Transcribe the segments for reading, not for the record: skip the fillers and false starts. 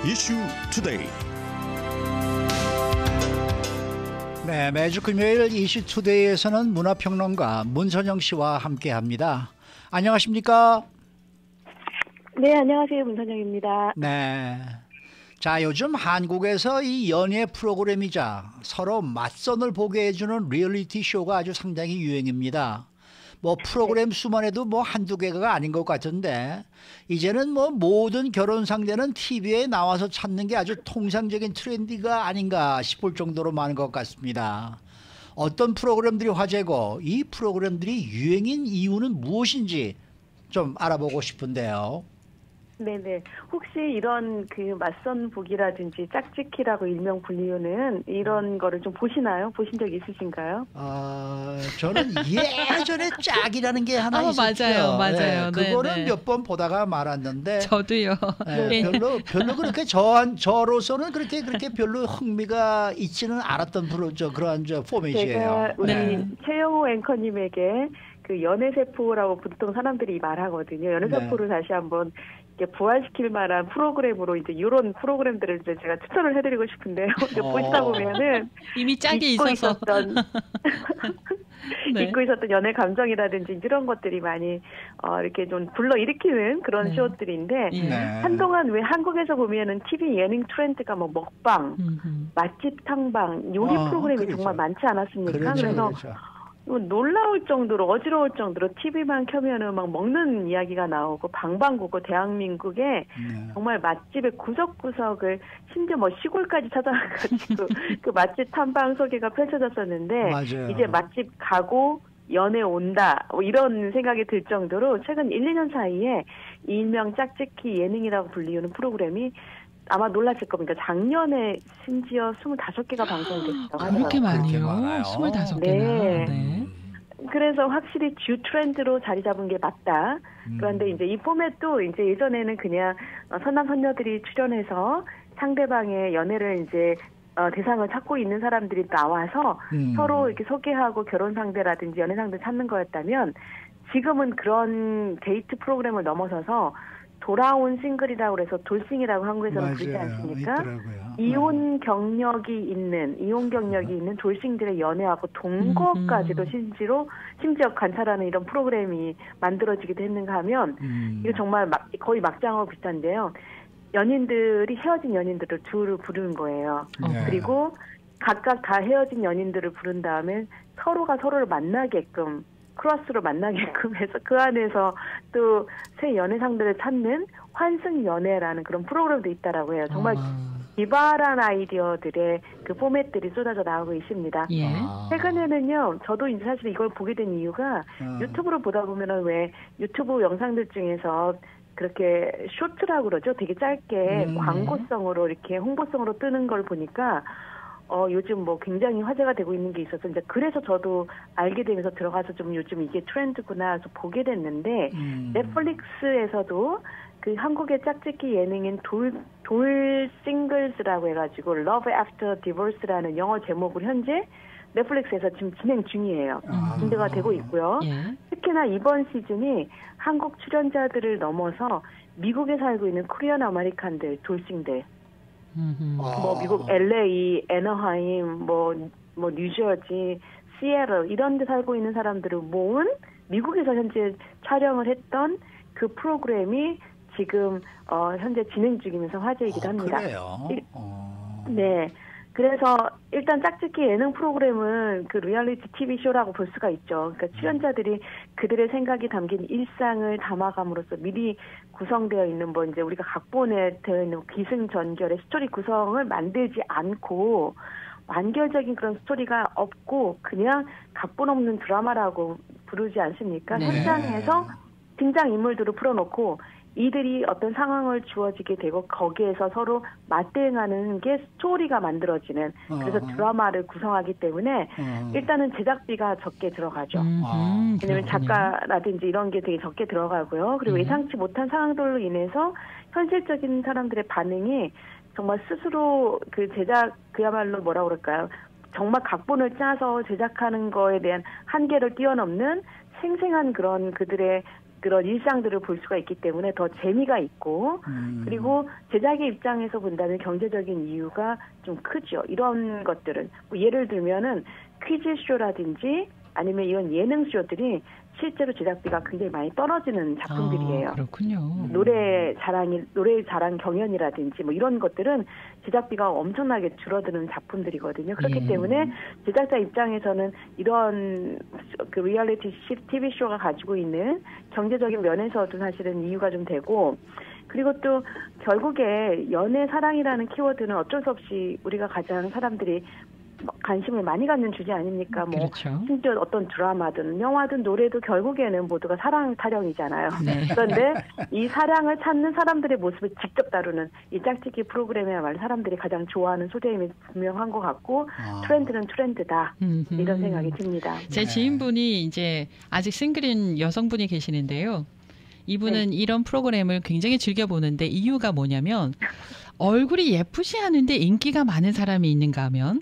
이슈 투데이. 네, 매주 금요일 이슈 투데이에서는 문화평론가 문선영 씨와 함께합니다. 안녕하십니까? 네, 안녕하세요. 문선영입니다. 네. 자, 요즘 한국에서 이 연예 프로그램이자 서로 맞선을 보게 해주는 리얼리티 쇼가 아주 상당히 유행입니다. 뭐 프로그램 수만 해도 뭐 한두 개가 아닌 것 같은데 이제는 뭐 모든 결혼 상대는 TV에 나와서 찾는 게 아주 통상적인 트렌디가 아닌가 싶을 정도로 많은 것 같습니다. 어떤 프로그램들이 화제고 이 프로그램들이 유행인 이유는 무엇인지 좀 알아보고 싶은데요. 네네. 혹시 이런 그 맞선 보기라든지 짝짓기라고 일명 불리우는 이런 거를 좀 보시나요? 보신 적 있으신가요? 저는 예전에 짝이라는 게 하나 있었죠. 맞아요. 네, 그거는 네. 몇 번 보다가 말았는데. 저도요. 네, 별로 그렇게 저로서는 그렇게 별로 흥미가 있지는 않았던 그러한 포맷이에요. 제가 우리 네. 최영호 앵커님에게 그 연애세포라고 보통 사람들이 말하거든요. 연애세포를 다시 한번 이렇게 부활시킬 만한 프로그램으로 이제 이런 프로그램들을 이제 제가 추천을 해드리고 싶은데요. 보시다 보면은 이미 짝이 잊고 있어서 있었던 네. 잊고 있었던 연애 감정이라든지 이런 것들이 많이 이렇게 좀 불러일으키는 그런 네. 쇼들인데 예. 네. 한동안 왜 한국에서 보면은 TV 예능 트렌드가 뭐 먹방, 맛집 탐방, 요리 프로그램이 그렇죠. 정말 많지 않았습니까? 그렇죠, 그래서 그렇죠. 놀라울 정도로 어지러울 정도로 TV만 켜면은 막 먹는 이야기가 나오고 방방곡곡 대한민국의 네. 정말 맛집의 구석구석을 심지어 뭐 시골까지 찾아가가지고 그 맛집 탐방 소개가 펼쳐졌었는데 맞아요. 이제 맛집 가고 연애 온다 뭐 이런 생각이 들 정도로 최근 1, 2년 사이에 일명 짝짓기 예능이라고 불리우는 프로그램이 아마 놀라실 겁니다. 작년에 심지어 25개가 방송됐다고 하더라고요. 그렇게 많아요? 많이요? 25개나. 네. 네. 그래서 확실히 주 트렌드로 자리 잡은 게 맞다. 그런데 이제 이 포맷도 이제 예전에는 그냥 선남 선녀들이 출연해서 상대방의 연애를 이제 대상을 찾고 있는 사람들이 나와서 서로 이렇게 소개하고 결혼 상대라든지 연애 상대 찾는 거였다면 지금은 그런 데이트 프로그램을 넘어서서 돌아온 싱글이라고 그래서 돌싱이라고 한국에서는 부르지 않습니까? 있더라고요. 이혼 경력이 있는 돌싱들의 연애하고 동거까지도 심지어 관찰하는 이런 프로그램이 만들어지기도 했는가 하면 이거 정말 거의 막장하고 비슷한데요. 연인들이 헤어진 연인들을 둘을 부르는 거예요. 네. 그리고 각각 다 헤어진 연인들을 부른 다음에 서로가 서로를 만나게끔 크로스로 만나게끔 해서 그 안에서 또 새 연애 상대를 찾는 환승 연애라는 그런 프로그램도 있다라고 해요. 정말 기발한 아이디어들의 그 포맷들이 쏟아져 나오고 있습니다. 예. 최근에는요, 저도 이제 사실 이걸 보게 된 이유가 유튜브로 보다 보면은 왜 유튜브 영상들 중에서 그렇게 쇼트라고 그러죠. 되게 짧게 광고성으로 이렇게 홍보성으로 뜨는 걸 보니까 요즘 뭐 굉장히 화제가 되고 있는 게 있어서 이제 그래서 저도 알게 되면서 들어가서 좀 요즘 이게 트렌드구나 해서 보게 됐는데 넷플릭스에서도 그 한국의 짝짓기 예능인 돌 싱글스라고 해가지고 Love After Divorce라는 영어 제목을 현재 넷플릭스에서 지금 진행 중이에요. 공개가 되고 있고요. 예. 특히나 이번 시즌이 한국 출연자들을 넘어서 미국에 살고 있는 코리안 아메리칸들, 돌싱들 뭐 미국 LA, 애너하임, 뭐 뉴저지, 시애틀 이런 데 살고 있는 사람들을 모은 미국에서 현재 촬영을 했던 그 프로그램이 지금 현재 진행 중이면서 화제이기도 합니다. 그래요? 네. 그래서 일단 짝짓기 예능 프로그램은 그 리얼리티 TV 쇼라고 볼 수가 있죠. 그러니까 출연자들이 그들의 생각이 담긴 일상을 담아감으로써 미리 구성되어 있는 뭐 이제 우리가 각본에 되어 있는 기승전결의 스토리 구성을 만들지 않고 완결적인 그런 스토리가 없고 그냥 각본 없는 드라마라고 부르지 않습니까? 네. 현장에서 등장 인물들을 풀어놓고 이들이 어떤 상황을 주어지게 되고 거기에서 서로 맞대응하는 게 스토리가 만들어지는 그래서 드라마를 구성하기 때문에 일단은 제작비가 적게 들어가죠. 왜냐하면 작가라든지 이런 게 되게 적게 들어가고요. 그리고 예상치 못한 상황들로 인해서 현실적인 사람들의 반응이 정말 스스로 그 제작 그야말로 뭐라 그럴까요? 정말 각본을 짜서 제작하는 거에 대한 한계를 뛰어넘는 생생한 그런 그들의 그런 일상들을 볼 수가 있기 때문에 더 재미가 있고 그리고 제작의 입장에서 본다면 경제적인 이유가 좀 크죠. 이런 것들은 뭐 예를 들면은 퀴즈 쇼라든지 아니면 이런 예능 쇼들이 실제로 제작비가 굉장히 많이 떨어지는 작품들이에요. 그렇군요. 노래 자랑 경연이라든지 뭐 이런 것들은 제작비가 엄청나게 줄어드는 작품들이거든요. 그렇기 때문에 제작자 입장에서는 이런 그 리얼리티 TV 쇼가 가지고 있는 경제적인 면에서도 사실은 이유가 좀 되고 그리고 또 결국에 연애 사랑이라는 키워드는 어쩔 수 없이 우리가 가장 사람들이 관심을 많이 갖는 주제 아닙니까? 뭐 그렇죠. 심지어 어떤 드라마든 영화든 노래도 결국에는 모두가 사랑 타령이잖아요. 네. 그런데 이 사랑을 찾는 사람들의 모습을 직접 다루는 이 짝짓기 프로그램이야말로 사람들이 가장 좋아하는 소재임이 분명한 것 같고 트렌드는 트렌드다 이런 생각이 듭니다. 제 지인분이 이제 아직 싱글인 여성분이 계시는데요. 이분은 이런 프로그램을 굉장히 즐겨보는데 이유가 뭐냐면 얼굴이 예쁘시하는데 인기가 많은 사람이 있는가 하면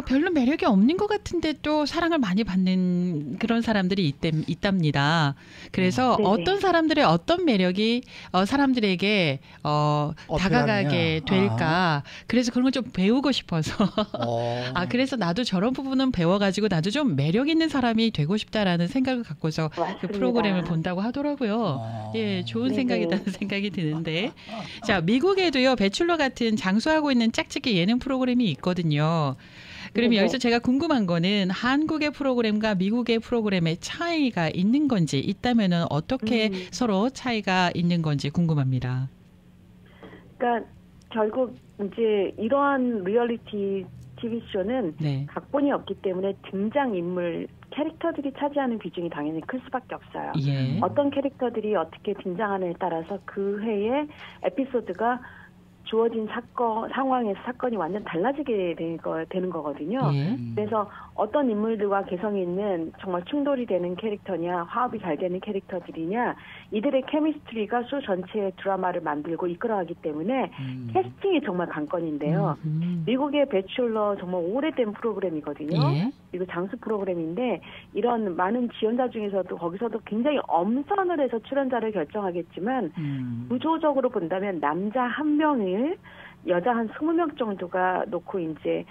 별로 매력이 없는 것 같은데 또 사랑을 많이 받는 그런 사람들이 있답니다. 그래서 어떤 사람들의 어떤 매력이 사람들에게 다가가게 될까. 그래서 그런 걸 좀 배우고 싶어서. 그래서 나도 저런 부분은 배워가지고 나도 좀 매력 있는 사람이 되고 싶다라는 생각을 갖고서 그 프로그램을 본다고 하더라고요. 예, 좋은 생각이라는 생각이 드는데. 자, 미국에도요, 배출러 같은 장수하고 있는 짝짓기 예능 프로그램이 있거든요. 그러면 여기서 제가 궁금한 거는 한국의 프로그램과 미국의 프로그램의 차이가 있는 건지 있다면은 어떻게 서로 차이가 있는 건지 궁금합니다. 그러니까 결국 이제 이러한 리얼리티 TV 쇼는 각본이 없기 때문에 등장 인물 캐릭터들이 차지하는 비중이 당연히 클 수밖에 없어요. 어떤 캐릭터들이 어떻게 등장하느냐에 따라서 그 해의 에피소드가 주어진 상황에서 사건이 완전 달라지게 되는 거거든요. 그래서 어떤 인물들과 개성이 있는 정말 충돌이 되는 캐릭터냐, 화합이 잘 되는 캐릭터들이냐, 이들의 케미스트리가 쇼 전체의 드라마를 만들고 이끌어가기 때문에 캐스팅이 정말 관건인데요. 미국의 배추얼러 정말 오래된 프로그램이거든요. 그리고 장수 프로그램인데 이런 많은 지원자 중에서도 거기서도 굉장히 엄선을 해서 출연자를 결정하겠지만 구조적으로 본다면 남자 한 명을 여자 한 20명 정도가 놓고 이제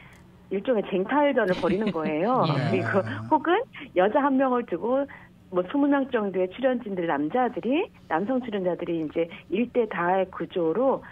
일종의 쟁탈전을 벌이는 거예요. 그리고 혹은 여자 한 명을 두고 뭐 20명 정도의 출연진들 남성 출연자들이 이제 1대 다의 구조로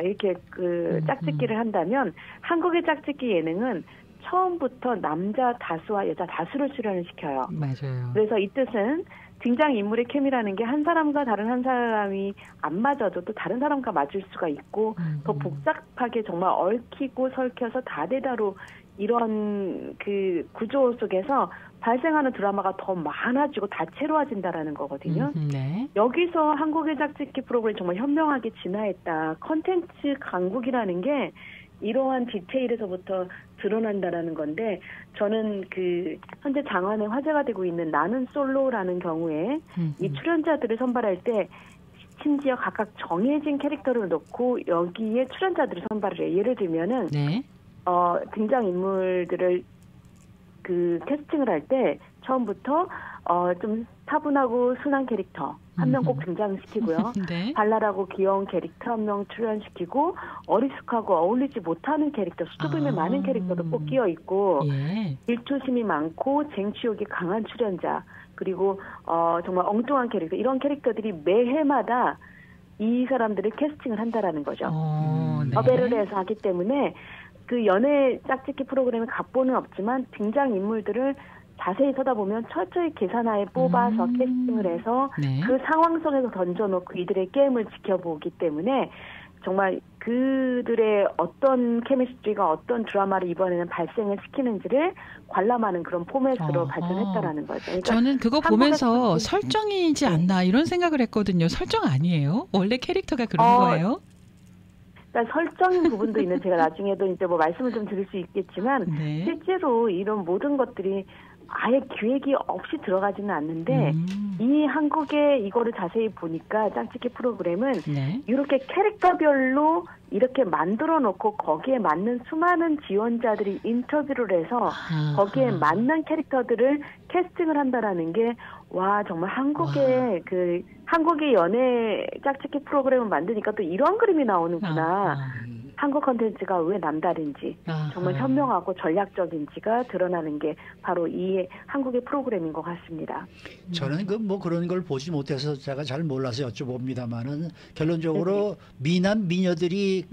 이렇게 그 짝짓기를 한다면 한국의 짝짓기 예능은 처음부터 남자 다수와 여자 다수를 출연을 시켜요. 맞아요. 그래서 이 뜻은 등장인물의 케미라는 게 한 사람과 다른 한 사람이 안 맞아도 또 다른 사람과 맞을 수가 있고 더 복잡하게 정말 얽히고 설켜서 다대다로 이런 그 구조 속에서 발생하는 드라마가 더 많아지고 다채로워진다라는 거거든요. 여기서 한국의 짝짓기 프로그램이 정말 현명하게 진화했다. 컨텐츠 강국이라는 게 이러한 디테일에서부터 드러난다라는 건데 저는 그 현재 장안에 화제가 되고 있는 나는 솔로라는 경우에 이 출연자들을 선발할 때 심지어 각각 정해진 캐릭터를 놓고 여기에 출연자들을 선발을 해요. 예를 들면은 등장 인물들을 그 캐스팅을 할 때 처음부터 좀 차분하고 순한 캐릭터 한 명 꼭 등장시키고요. 발랄하고 귀여운 캐릭터 한 명 출연시키고 어리숙하고 어울리지 못하는 캐릭터, 수줍음이 많은 캐릭터도 꼭 끼어 있고 질투심이 많고 쟁취욕이 강한 출연자 그리고 정말 엉뚱한 캐릭터 이런 캐릭터들이 매해마다 이 사람들을 캐스팅을 한다라는 거죠. 섭외를 해서 하기 때문에 그 연애 짝짓기 프로그램의 각본은 없지만 등장 인물들을 자세히 쳐다보면 철저히 계산하에 뽑아서 캐스팅을 해서 그 상황 속에서 던져놓고 이들의 게임을 지켜보기 때문에 정말 그들의 어떤 케미스트리가 어떤 드라마를 이번에는 발생을 시키는지를 관람하는 그런 포맷으로 발전했다라는 거죠. 그러니까 저는 그거 보면서 설정이지 않나 이런 생각을 했거든요. 설정 아니에요? 원래 캐릭터가 그런 거예요? 그러니까 설정인 부분도 있는 제가 나중에도 이제 뭐 말씀을 좀 드릴 수 있겠지만 실제로 이런 모든 것들이 아예 기획이 없이 들어가지는 않는데 이 한국의 이거를 자세히 보니까 짝짓기 프로그램은 네. 이렇게 캐릭터별로 이렇게 만들어 놓고 거기에 맞는 수많은 지원자들이 인터뷰를 해서 거기에 맞는 캐릭터들을 캐스팅을 한다라는 게 와 정말 한국의 그 한국의 연애 짝짓기 프로그램을 만드니까 또 이런 그림이 나오는구나. 한국 컨텐츠가 왜 남다른지 정말 현명하고 전략적인지가 드러나는 게 바로 이 한국의 프로그램인 것 같습니다. 저는 그 뭐 그런 걸 보지 못해서 제가 잘 몰라서 여쭤봅니다만은 결론적으로 미남 미녀들이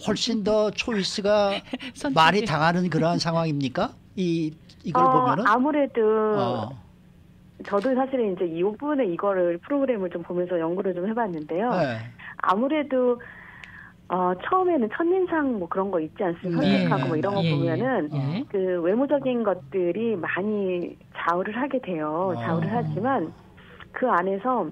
훨씬 더 초이스가 많이 당하는 그러한 상황입니까? 이걸 보면은 아무래도 저도 사실은 이제 이 부분에 이거를 프로그램을 좀 보면서 연구를 좀 해봤는데요. 네. 아무래도 처음에는 첫인상 뭐 그런 거 있지 않습니까? 선택하고 뭐 이런 거 보면은 그 외모적인 것들이 많이 좌우를 하게 돼요. 좌우를 하지만 그 안에서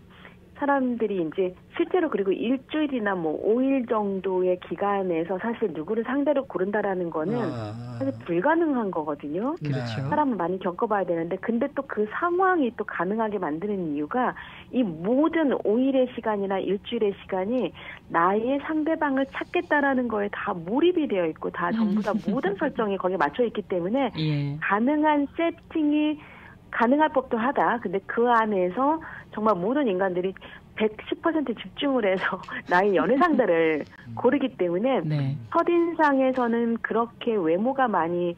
사람들이 이제 실제로 그리고 일주일이나 뭐 5일 정도의 기간에서 사실 누구를 상대로 고른다라는 거는 사실 불가능한 거거든요. 그렇죠. 사람을 많이 겪어봐야 되는데 근데 또 그 상황이 또 가능하게 만드는 이유가 이 모든 5일의 시간이나 일주일의 시간이 나의 상대방을 찾겠다라는 거에 다 몰입이 되어 있고 다 전부 다 모든 설정이 거기에 맞춰 있기 때문에 가능한 세팅이 가능할 법도 하다. 근데 그 안에서 정말 모든 인간들이 110% 집중을 해서 나의 연애 상대를 고르기 때문에 첫인상에서는 그렇게 외모가 많이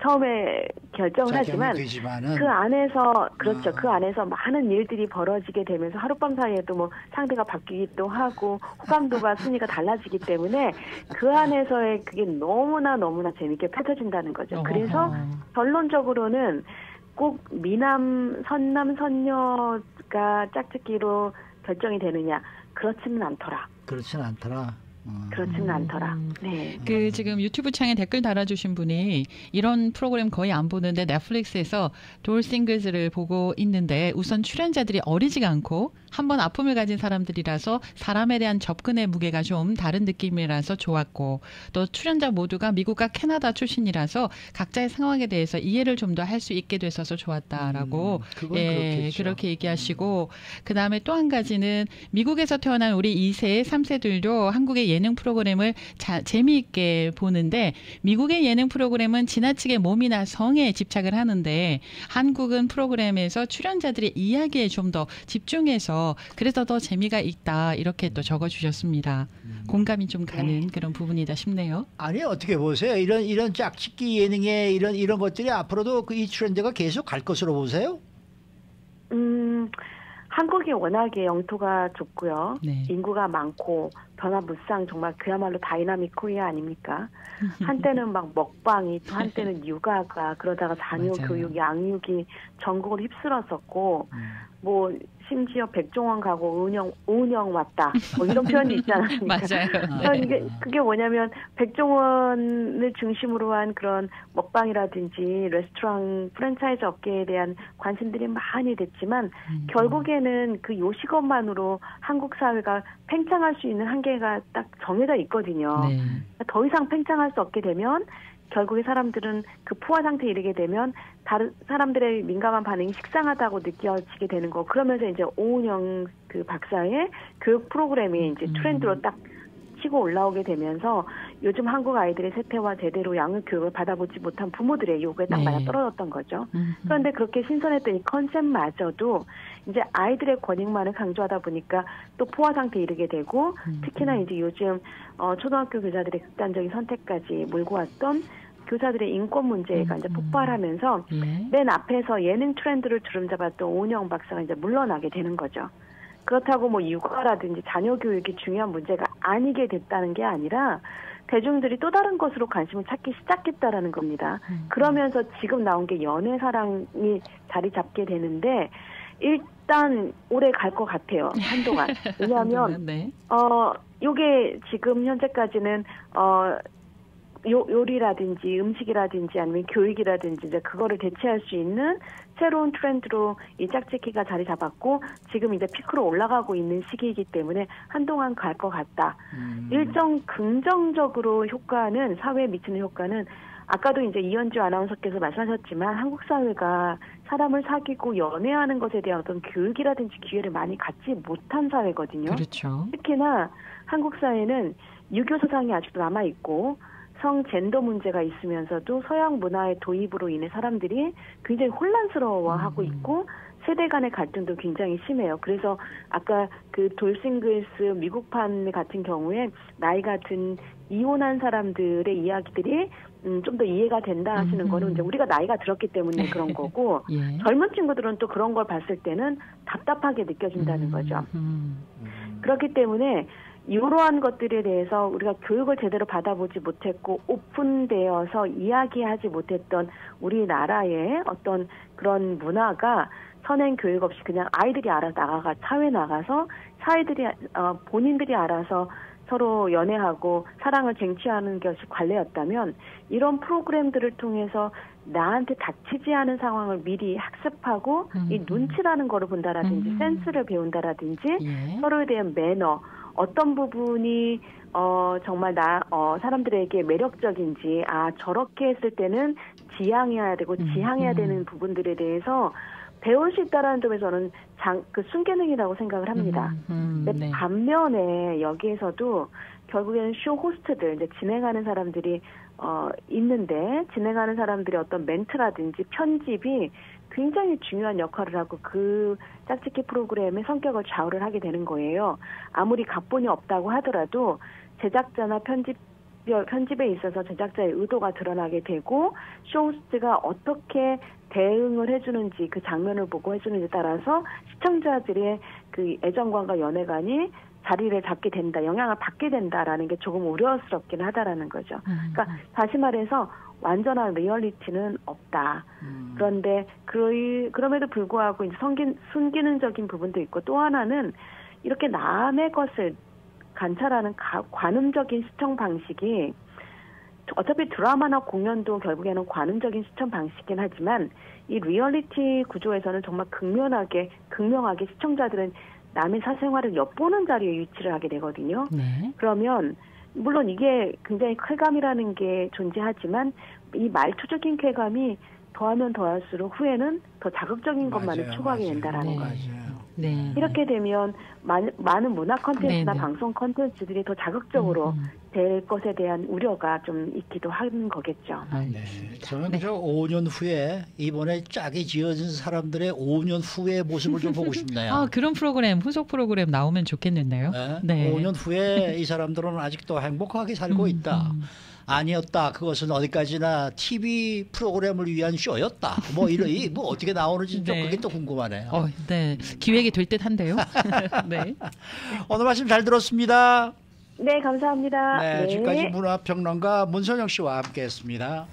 처음에 결정을 하지만 그 안에서 그렇죠. 그 안에서 많은 일들이 벌어지게 되면서 하룻밤 사이에도 뭐 상대가 바뀌기도 하고 호감도가 순위가 달라지기 때문에 그 안에서의 그게 너무나 재밌게 펼쳐진다는 거죠. 그래서 결론적으로는 꼭 미남, 선남, 선녀가 짝짓기로 결정이 되느냐 그렇지는 않더라. 그렇지는 않더라. 그렇지는 않더라. 네. 그 지금 유튜브 창에 댓글 달아주신 분이 이런 프로그램 거의 안 보는데 넷플릭스에서 돌 싱글즈를 보고 있는데 우선 출연자들이 어리지가 않고 한번 아픔을 가진 사람들이라서 사람에 대한 접근의 무게가 좀 다른 느낌이라서 좋았고 또 출연자 모두가 미국과 캐나다 출신이라서 각자의 상황에 대해서 이해를 좀 더 할 수 있게 돼서 좋았다라고 그렇게 얘기하시고 그다음에 또 한 가지는 미국에서 태어난 우리 2세, 3세들도 한국의 예능 프로그램을 재미있게 보는데 미국의 예능 프로그램은 지나치게 몸이나 성에 집착을 하는데 한국은 프로그램에서 출연자들의 이야기에 좀 더 집중해서 그래서 더 재미가 있다 이렇게 또 적어주셨습니다. 공감이 좀 가는 그런 부분이다 싶네요. 아니 어떻게 보세요? 이런 짝짓기 예능에 이런 것들이 앞으로도 이 트렌드가 계속 갈 것으로 보세요? 한국이 워낙에 영토가 좁고요. 네. 인구가 많고 변화무쌍 정말 그야말로 다이나믹 코리아 아닙니까? 한때는 막 먹방이 또 한때는 육아가 그러다가 자녀 교육, 양육이 전국을 휩쓸었었고 뭐 심지어 백종원 가고 오은영 왔다 뭐 이런 표현도 있지 않습니까? 맞아요. 그게 뭐냐면 백종원을 중심으로 한 그런 먹방이라든지 레스토랑 프랜차이즈 업계에 대한 관심들이 많이 됐지만 결국에는 그 요식업만으로 한국 사회가 팽창할 수 있는 한계가 딱 정해져 있거든요. 네. 더 이상 팽창할 수 없게 되면 결국에 사람들은 그 포화 상태에 이르게 되면 다른 사람들의 민감한 반응이 식상하다고 느껴지게 되는 거. 그러면서 이제 오은영 그 박사의 교육 프로그램이 이제 트렌드로 딱 치고 올라오게 되면서 요즘 한국 아이들의 세태와 제대로 양육 교육을 받아보지 못한 부모들의 요구에 딱 맞아 떨어졌던 거죠. 그런데 그렇게 신선했던 이 컨셉마저도 이제 아이들의 권익만을 강조하다 보니까 또 포화 상태에 이르게 되고 특히나 이제 요즘 초등학교 교사들의 극단적인 선택까지 몰고 왔던 교사들의 인권 문제가 이제 폭발하면서 맨 앞에서 예능 트렌드를 주름잡았던 오은영 박사가 이제 물러나게 되는 거죠. 그렇다고 뭐 육아라든지 자녀 교육이 중요한 문제가 아니게 됐다는 게 아니라 대중들이 또 다른 것으로 관심을 찾기 시작했다라는 겁니다. 그러면서 지금 나온 게 연애 사랑이 자리 잡게 되는데 일단 오래 갈 것 같아요. 한동안. 왜냐하면 요게 지금 현재까지는 요리라든지 음식이라든지 아니면 교육이라든지 이제 그거를 대체할 수 있는 새로운 트렌드로 이 짝짓기가 자리 잡았고 지금 이제 피크로 올라가고 있는 시기이기 때문에 한동안 갈 것 같다. 일정 긍정적으로 효과는 사회에 미치는 효과는 아까도 이제 이현주 아나운서께서 말씀하셨지만 한국 사회가 사람을 사귀고 연애하는 것에 대한 어떤 교육이라든지 기회를 많이 갖지 못한 사회거든요. 그렇죠. 특히나 한국 사회는 유교 사상이 아직도 남아있고 성젠더 문제가 있으면서도 서양 문화의 도입으로 인해 사람들이 굉장히 혼란스러워하고 있고 세대 간의 갈등도 굉장히 심해요. 그래서 아까 그 돌싱글스 미국판 같은 경우에 나이가 든 이혼한 사람들의 이야기들이 좀 더 이해가 된다 하시는 거는 이제 우리가 나이가 들었기 때문에 그런 거고 예. 젊은 친구들은 또 그런 걸 봤을 때는 답답하게 느껴진다는 거죠. 그렇기 때문에 이러한 것들에 대해서 우리가 교육을 제대로 받아보지 못했고 오픈되어서 이야기하지 못했던 우리나라의 어떤 그런 문화가 선행 교육 없이 그냥 아이들이 알아서 사회 나가서 사회들이 본인들이 알아서 서로 연애하고 사랑을 쟁취하는 것이 관례였다면 이런 프로그램들을 통해서 나한테 닥치지 않은 상황을 미리 학습하고 이 눈치라는 거를 본다라든지 센스를 배운다라든지 예. 서로에 대한 매너 어떤 부분이 정말 사람들에게 매력적인지 저렇게 했을 때는 지양해야 되고 지향해야 되는 부분들에 대해서 배울 수 있다라는 점에서는 그 순개능이라고 생각을 합니다. 근데 네. 반면에 여기에서도 결국에는 쇼 호스트들 이제 진행하는 사람들이 있는데 진행하는 사람들의 어떤 멘트라든지 편집이 굉장히 중요한 역할을 하고 그 짝짓기 프로그램의 성격을 좌우를 하게 되는 거예요. 아무리 각본이 없다고 하더라도 제작자나 편집에 있어서 제작자의 의도가 드러나게 되고 쇼호스트가 어떻게 대응을 해주는지 그 장면을 보고 해주는지에 따라서 시청자들의 그 애정관과 연애관이 자리를 잡게 된다, 영향을 받게 된다라는 게 조금 우려스럽긴 하다라는 거죠. 그러니까 다시 말해서 완전한 리얼리티는 없다. 그런데 그럼에도 불구하고 이제 순기능적인 부분도 있고 또 하나는 이렇게 남의 것을 관찰하는 관음적인 시청 방식이 어차피 드라마나 공연도 결국에는 관음적인 시청 방식이긴 하지만 이 리얼리티 구조에서는 정말 극명하게 시청자들은 남의 사생활을 엿보는 자리에 위치를 하게 되거든요. 네. 그러면 물론 이게 굉장히 쾌감이라는 게 존재하지만 이 말초적인 쾌감이 더하면 더할수록 후에는 더 자극적인 것만을 추구하게 된다라는 거죠. 네. 이렇게 되면 많은 문화 컨텐츠나 네네. 방송 컨텐츠들이 더 자극적으로 될 것에 대한 우려가 좀 있기도 하는 거겠죠. 네. 저는 저 5년 후에 이번에 짝이 지어진 사람들의 5년 후의 모습을 좀 보고 싶네요. 그런 프로그램, 후속 프로그램 나오면 좋겠는데요. 네. 네. 5년 후에 이 사람들은 아직도 행복하게 살고 있다. 아니었다. 그것은 어디까지나 TV 프로그램을 위한 쇼였다. 뭐 어떻게 나오는지 좀 네. 그게 또 궁금하네요. 네. 기획이 될 듯한데요. 네. 오늘 말씀 잘 들었습니다. 네, 감사합니다. 네, 지금까지 문화평론가 문선영 씨와 함께했습니다.